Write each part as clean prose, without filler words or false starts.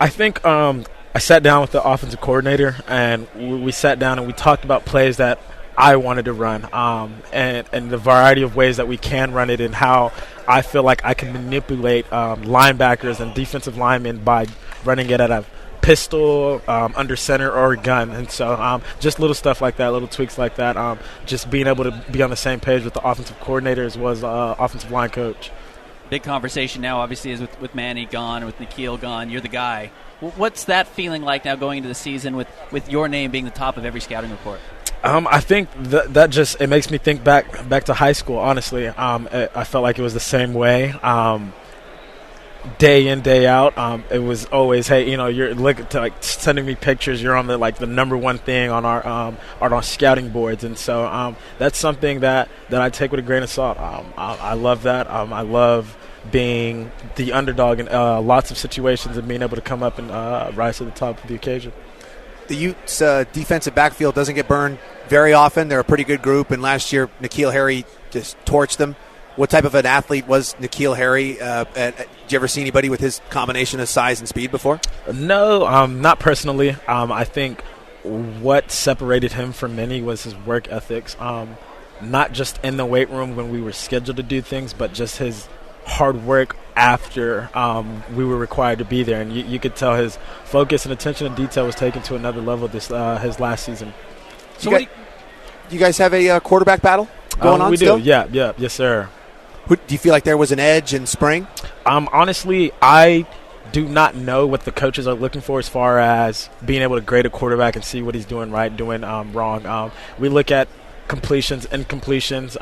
I think I sat down with the offensive coordinator, and we sat down and we talked about plays that I wanted to run, and the variety of ways that we can run it, and how I feel like I can manipulate linebackers and defensive linemen by running it at a pistol, under center, or a gun. And so just little stuff like that, little tweaks like that, just being able to be on the same page with the offensive coordinator as well as the offensive line coach. Big conversation now, obviously, is with Manny gone, with N'Keal gone. You're the guy. What's that feeling like now going into the season with your name being the top of every scouting report? I think that just it makes me think back to high school. Honestly, I felt like it was the same way. Day in, day out, it was always, hey, you're looking to sending me pictures. You're on the number one thing on our scouting boards, and so that's something that I take with a grain of salt. I love that. I love being the underdog in lots of situations and being able to come up and rise to the top of the occasion. The Utes' defensive backfield doesn't get burned very often. They're a pretty good group, and last year N'Keal Harry just torched them. What type of an athlete was N'Keal Harry? Did you ever see anybody with his combination of size and speed before? No, not personally. I think what separated him from many was his work ethics, not just in the weight room when we were scheduled to do things, but just his hard work after we were required to be there. And you could tell his focus and attention to detail was taken to another level his last season. So you guys have a quarterback battle going on we still? We do, yeah, yes, sir. Do you feel like there was an edge in spring? Honestly, I do not know what the coaches are looking for as far as being able to grade a quarterback and see what he's doing right, doing wrong. We look at completions, incompletions,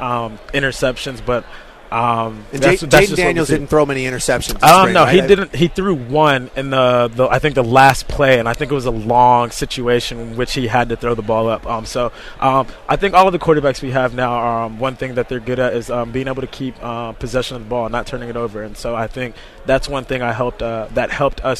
interceptions, but Jaden Daniels didn't throw many interceptions. No, he didn't. He threw one in the I think the last play, and I think it was a long situation in which he had to throw the ball up. So I think all of the quarterbacks we have now are one thing that they're good at is being able to keep possession of the ball and not turning it over. And so I think that's one thing that helped us